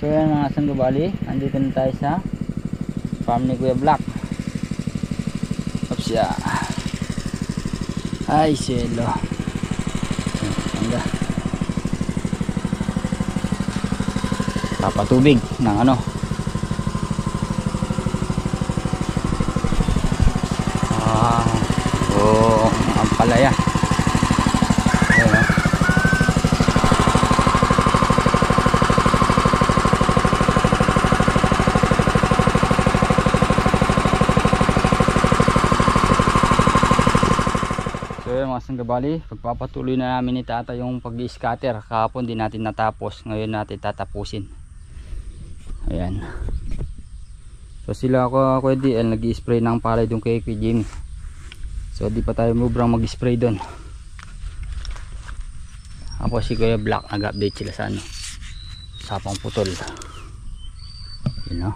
yan mga sanggabali, andito na tayo sa farm ni Kuya Black. Oops ya. Ay cielo. Anda. Papatubig ng ano. Ang palaya. Ayan, oh. So yun mga sanggabali, pagpapatuloy na namin ni tata yung pag-scatter. Kahapon din natin natapos, ngayon natin tatapusin. Ayan. So sila ako DL nag-i-spray ng palay doon kay Jimmy. So di pa tayo mubrang mag-spray doon. Ako si Kuya Black nag-update sila sa ano, sapang putol. You know?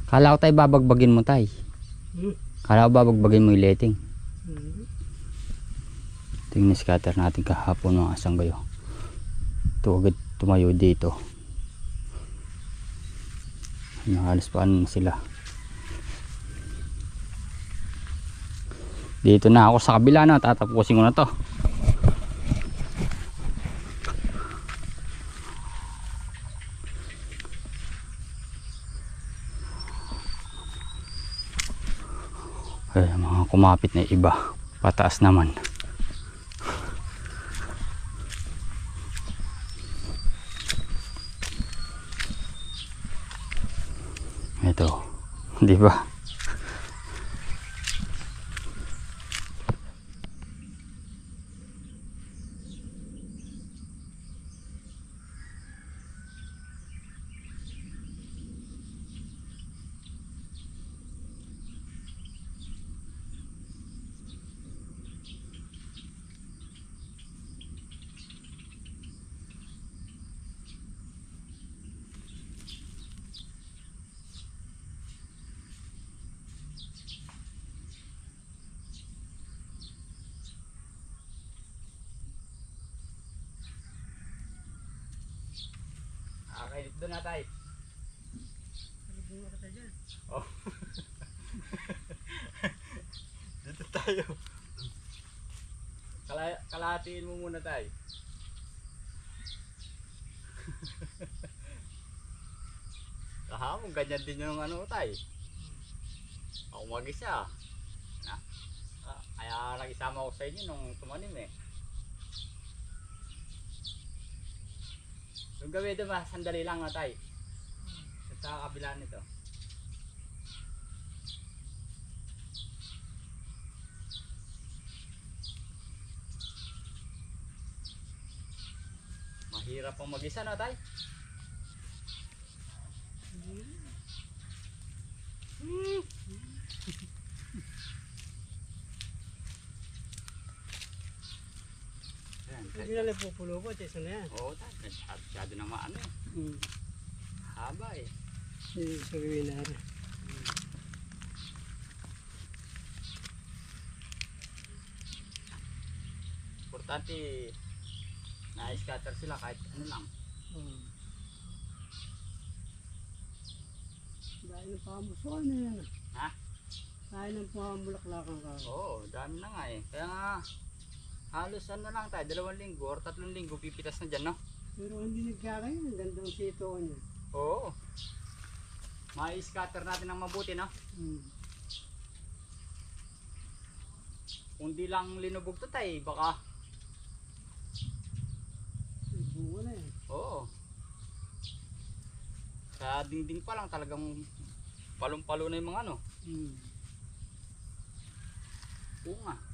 Kala ko tayo babagbagin mo tay. Kala ko babagbagin mo yung letting. Tingnan scatter natin kahapon mga sanggayo. Ito agad tumayo dito. Halos paano sila. Dito na ako sa kabila na, tatapusin ko na to. Ay, mga kumapit na iba, pataas naman. Ito, di ba? Kainit doon na tayo. Oh. Dito tayo. Kalahatiin mo muna tayo. Kahapon ganyan din yung ano tayo. Ako mag-isa. Kaya nag-isama ko sa inyo nung tumanim eh. Yung gawin ito ba, sandali lang na tayo. Sa kabila nito. Mahirap pang mag-isa na tayo. Hindi na lang pupulo ko, tesa na yan. Oo, masyado na maano eh. Haba eh. Sabihin na rin. Importante na-scatter sila kahit ano lang. Dahil ng pamusuan na yan. Ha? Dahil ng pamulaklakan ka. Oo, dami na nga eh. Kaya nga halos ano lang tayo, 2 linggo or 3 linggo pipitas na dyan, no? Pero hindi nagkakain, ang gandang sito niya. Oo. Ma-scatter natin ng mabuti, no? Kung di lang linubog to tayo, baka bunga na eh. oo. Sa dingding pa lang talagang palong-palo na yung mga ano. Bunga.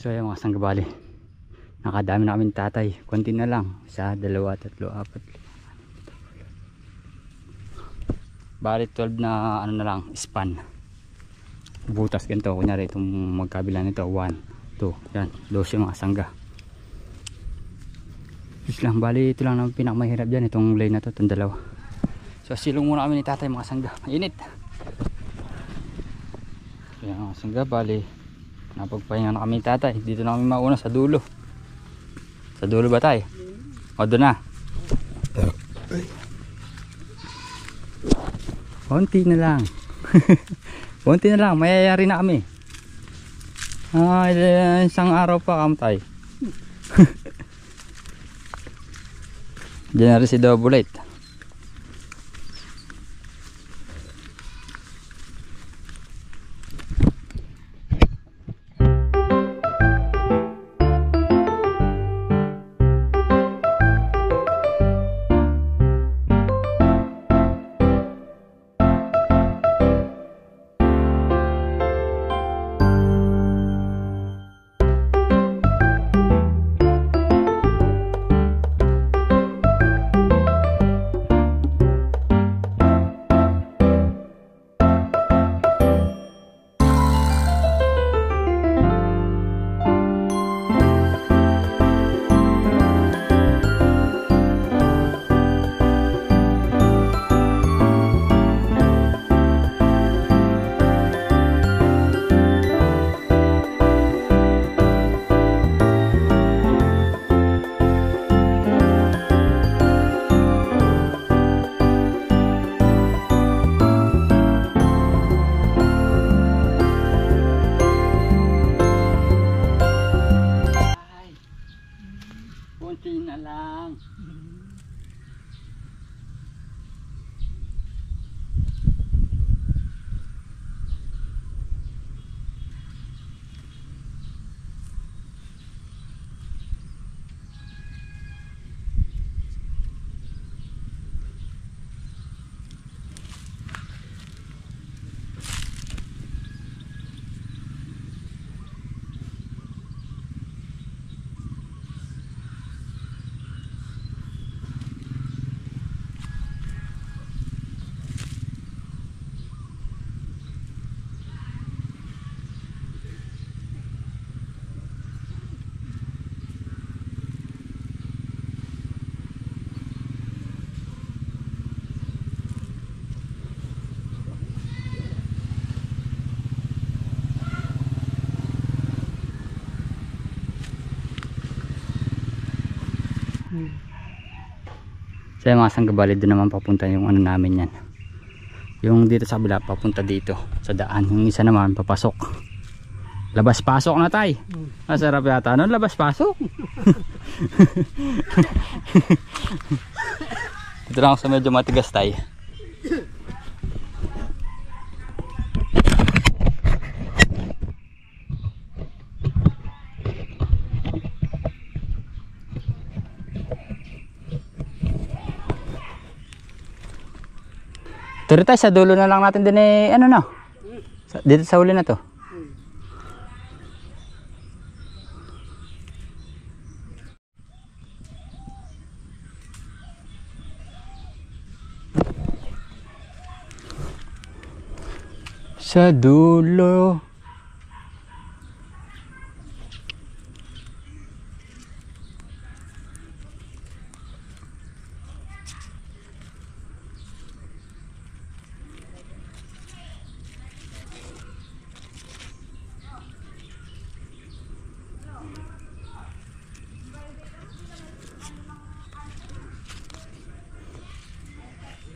So ayan mga sanggabali, nakadami na kami ni tatay. Konti na lang, 1, 2, 3, 4. Bali 12 na ano na lang, span. Butas ganito, kunyari itong magkabila nito 1, 2, yan 12 mga sangga. Just lang, bali ito lang naman pinakamahirap dyan, itong lane na to, itong dalawa. So silong muna kami ni tatay mga sangga, mainit. Ayan mga sangga, bali napagpahinga na kami ni tatay. Dito na kami mauna sa dulo. Sa dulo ba tayo? O doon na. Konti na lang. Konti na lang, mayayari na kami. Isang araw pa kamtay. Diyan na rin si Double 8. Konti na lang. So yung mga sanggabali, doon naman papunta yung ano namin yan. Yung dito sa kabila papunta dito sa daan. Yung isa naman papasok. Labas pasok na tay. Masarap yata nun, labas pasok. Dito lang ako sa medyo matigas tay. Turo tayo, sa dulo na lang natin din ano na. Dito sa huli na to. Sa dulo.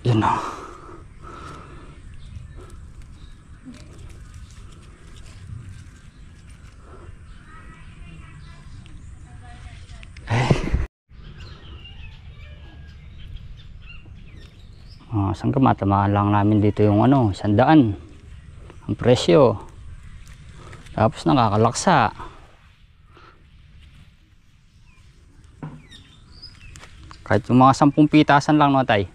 Yan o. Saan ka matamaan lang namin dito yung ano, 100 ang presyo. Tapos nakakalaksa. Kahit yung mga 10 pitasan lang no tay.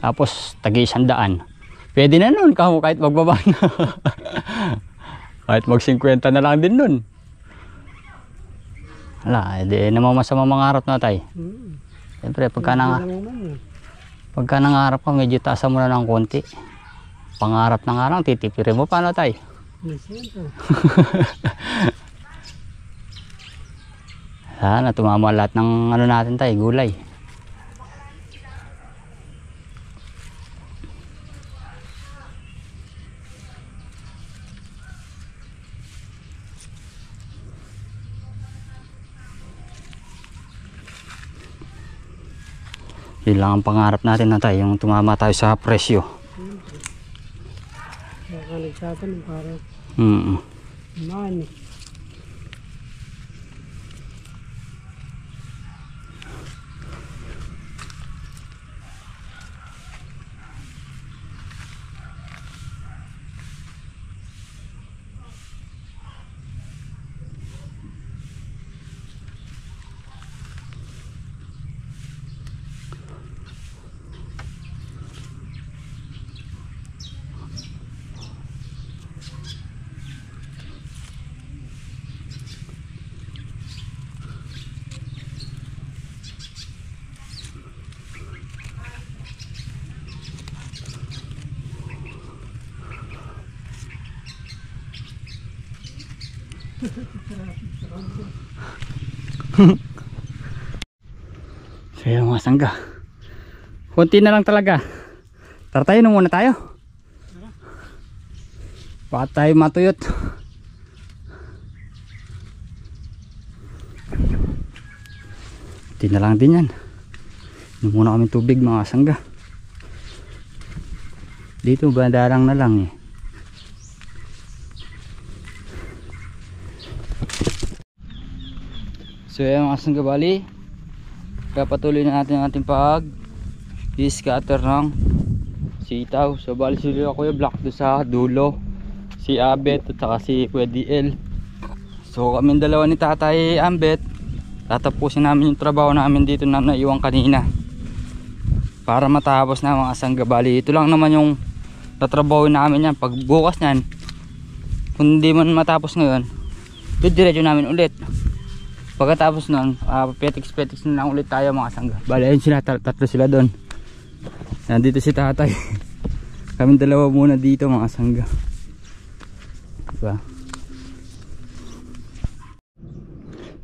Tapos tagi 100. Pwede na nun kahit magbaba na. Kahit mag 50 na lang din nun. Wala, hindi naman masama mangarap na tay. Siyempre, pagka nangarap ka, medyo taasan mo na ng konti. Pangarap na nga lang, titipirin mo. Paano tay? Sana tumama lahat ng ano natin tay, gulay. Yun lang ang pangarap natin na tayo, yung tumama tayo sa presyo. Baka nagtatanong para money. So yun mga sangga, konti na lang talaga. Tara tayo, muna tayo. Baka tayo matuyot. Konti na lang din yan. Inom muna kami tubig mga sangga. Dito bandarang na lang eh. So yan mga sangga, bali kapatuloy na natin ang ating pag-scatter ng sitaw. So bali sila Kuya Black doon sa dulo, si Abet at saka si Kuya DL. So kami dalawa ni Tatay Ambet, tatapusin namin yung trabaho namin dito na naiwan kanina para matapos na mga sangga. Bali ito lang naman yung tatrabahoin namin yan. Pag bukas nyan, kung hindi man matapos ngayon, diretso namin ulit. Pagkatapos nun, petiks na lang ulit tayo mga sangga. Bali ayun sila, tatlo sila doon. Nandito si Tatay. Kaming dalawa muna dito mga sangga. Diba?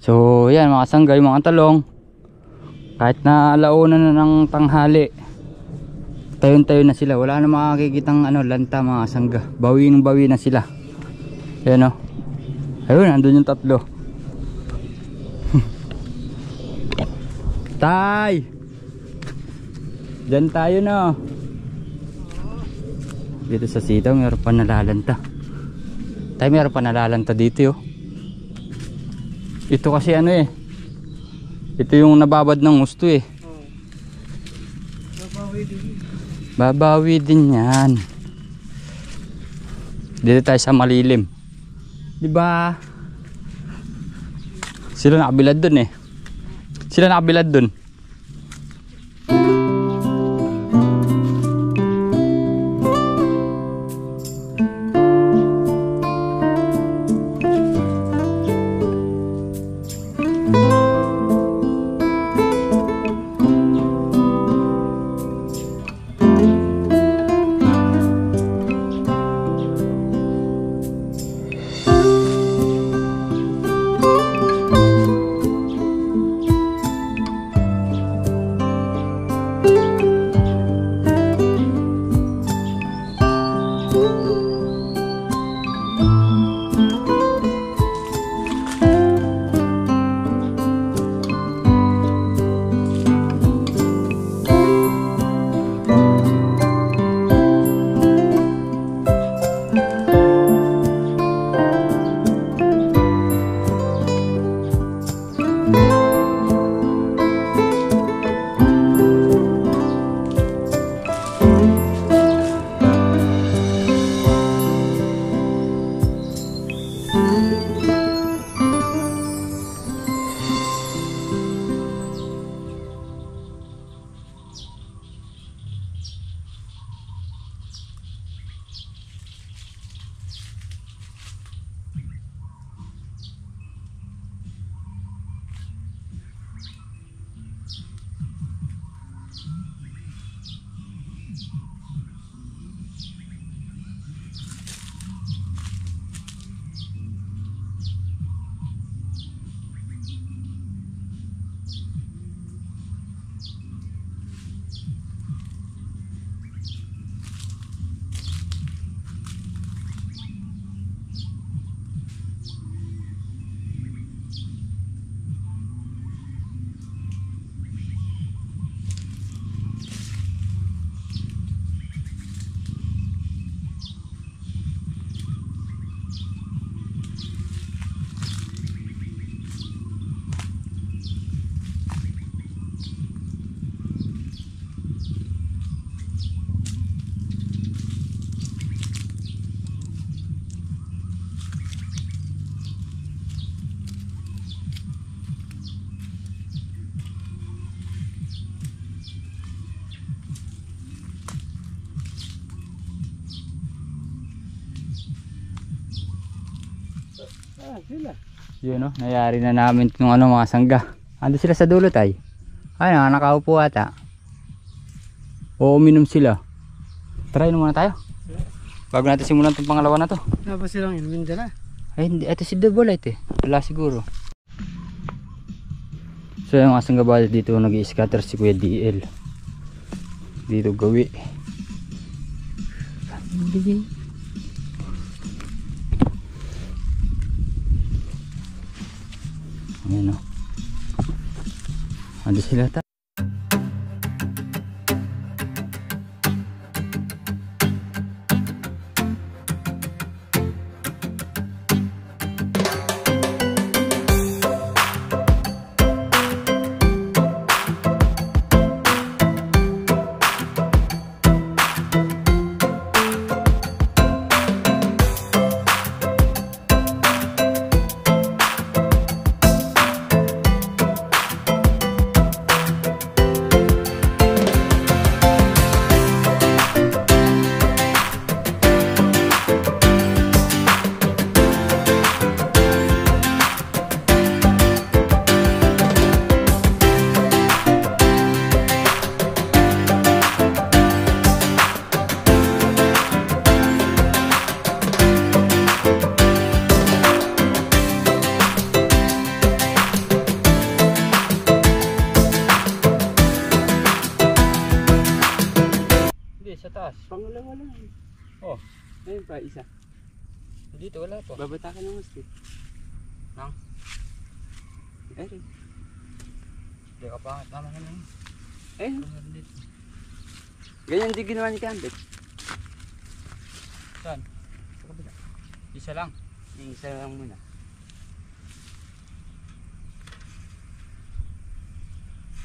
So yan mga sangga, yung mga talong, kahit na alauna na ng tanghali, tayo na sila. Wala na makikitang lanta mga sangga. Bawi na sila. Yan o. Ayun, nandun yung tatlo. Tay! Diyan tayo na. Dito sa sitaw meron pa nalalanta. Tay, meron pa nalalanta dito yo. Ito kasi ito yung nababad ng gusto eh. Babawi din yan. Dito tayo sa malilim. Diba? Sila nakabilad dun eh. Sila nakabilad dun. Sila. Yun no, nayari na namin nung ano mga sangga. Ando sila sa dulo tay. Ay, nakaupo ata. O uminom sila. Try na muna tayo. Bago natin simulan itong pangalawa na to. Tapos silang inumin dyan. Ay, hindi. Ito si Double eh. Wala siguro. So yung asang gabali dito nag-i-scatter si Kuya DL. Dito gawi. Ayan o. Ando sila ta. Sa taas. Pangalawa lang. Oh. Ayun pa, isa. Dito wala pa. Babata ka ng gusto. Nang? Ayun. Hindi ka pa. Tama ka na yun. Ayun. Ganyan din ginawa ni Kambit. Saan? Isa lang. Yung isa lang muna.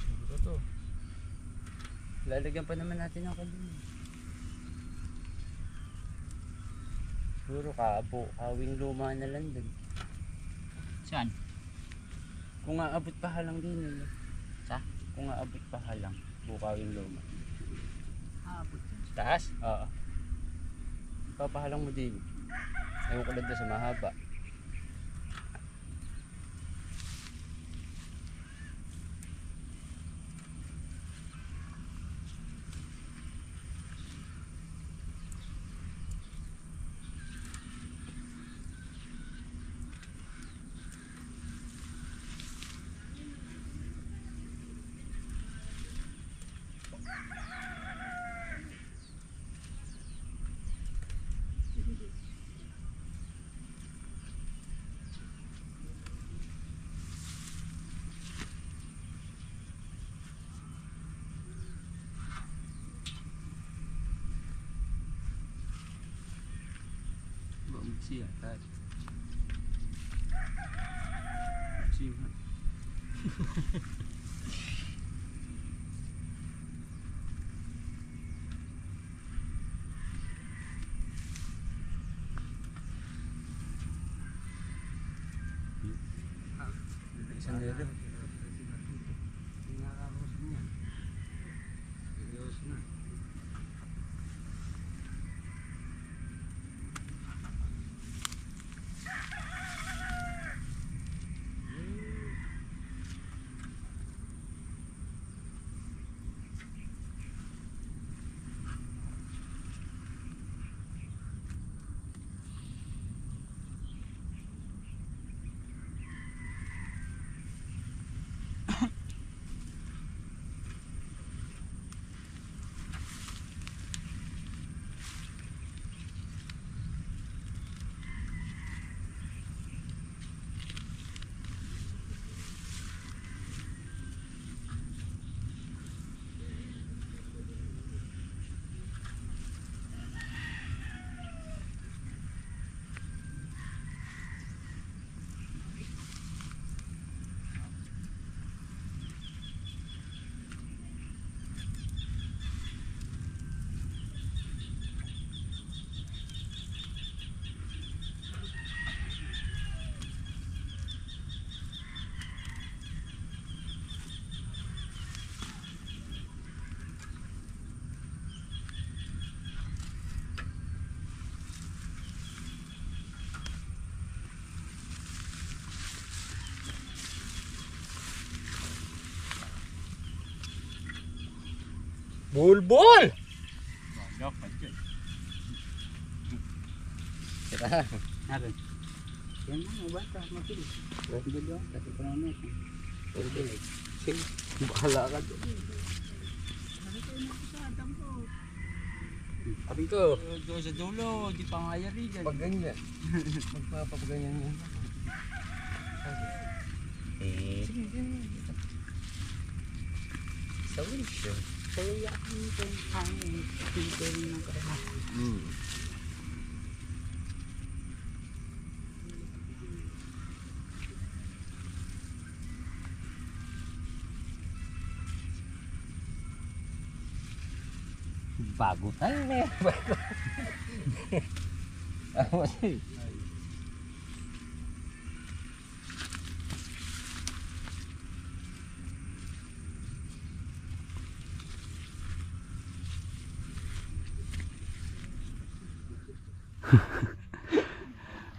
Dito to. Lalagyan pa naman natin ng kanina. Siguro kawing luma na lang dun. Saan? Kung aabot pa halang din eh. Sa? Kung aabot pa halang, bukawing luma. Aabot. Taas? Oo. Papahalang mo din. Ewan ko lang doon sa mahaba. Siya, tayo. Siya. Isang dedo. Bulbul! Tira. Narin. Yan na, bata, mabilis. Bulbul, kasi ko na net. Sige, bahala ka doon. Sabi ko, doon sa dulo, di pa nga yari dyan. Pag ganyan. Magpapaganyan yan. Sa winsyo. Kaya yakin ito yung hangin. Ito yung karanasan. Bago. Ano na yan? Bago. Ako siya.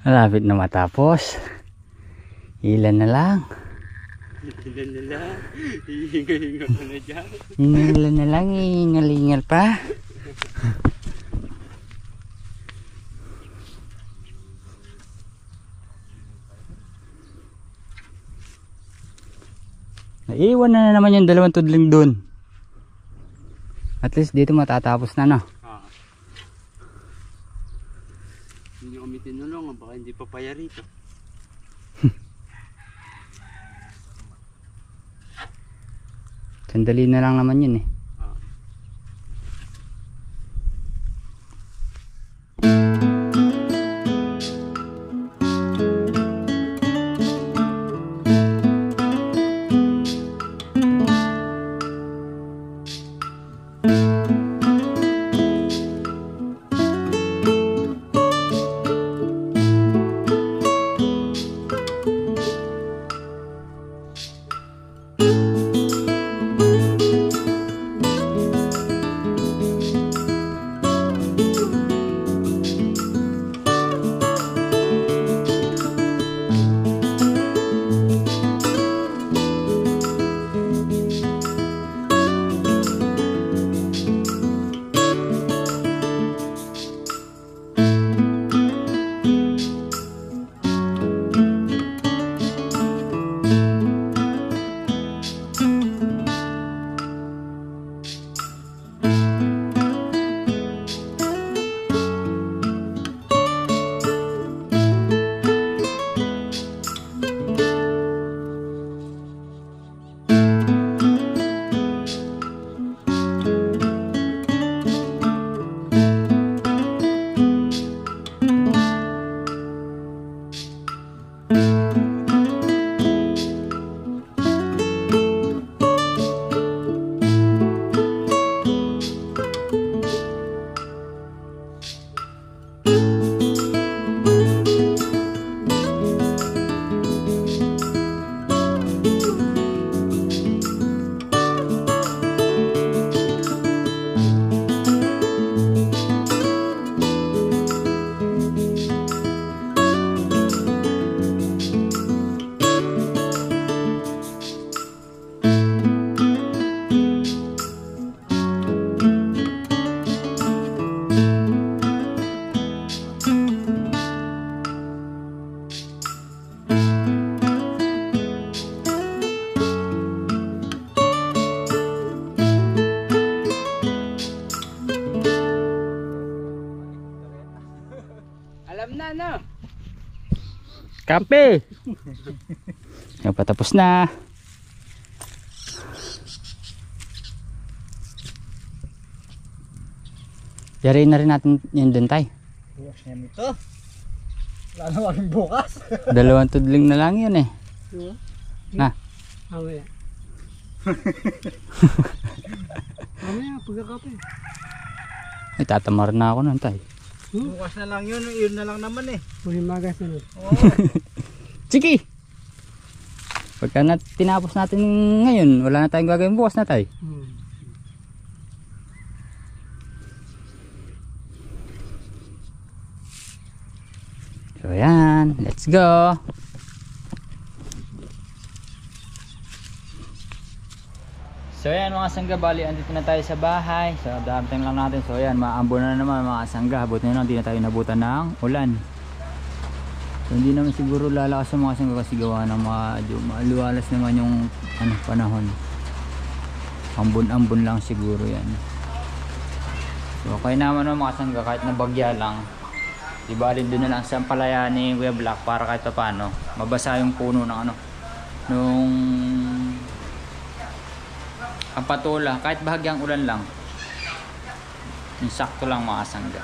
Malapit na matapos. Ilan na lang. Ilan na lang. Hihinga-hinga ka na dyan. Ilan na lang, ingal-ingal pa. Naiwan na naman yung dalawang tudling doon. At least dito matatapos na, no? Hindi kami tinulungan, baka hindi pa paya rito. Sandali na lang naman yun eh. Kape! Yung patapos na. Yari na rin natin yun dun tay. Bukas na ito. Wala na kaming bukas. Dalawang tudling na lang yun eh. Ha? Mamaya. Mamaya, pagkakape. Ay, tatamar na ako nun tay. Bukas na lang yun na lang naman eh. Huling magas na. Oo. Sige! Pagka tinapos natin ngayon, wala na tayong gagawin bukas na tay. So yan, let's go! So ayan mga sangga, bali andito na tayo sa bahay. So darating lang natin. So ayan, maambon na naman mga sangga. Buti na lang, hindi na tayo nabutan ng ulan. So hindi naman siguro lalakas sa mga sangga kasi gawa ng maluwalas naman yung panahon. Ambon-ambon lang siguro yan. So okay naman mga sangga, kahit na bagya lang. Ibalin doon na lang sa palaya ni Kuya Black para kahit pa paano mabasa yung puno ng nung ang patula, kahit bahagyang ulan lang, yung sakto lang mga sangga.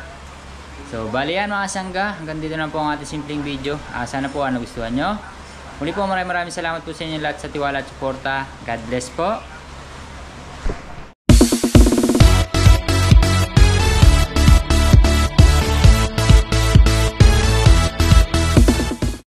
So bali yan mga sangga, hanggang dito na po ang ating simpleng video. Sana po nagustuhan nyo. Muli po maraming salamat po sa inyo lahat sa tiwala at suporta. God bless po.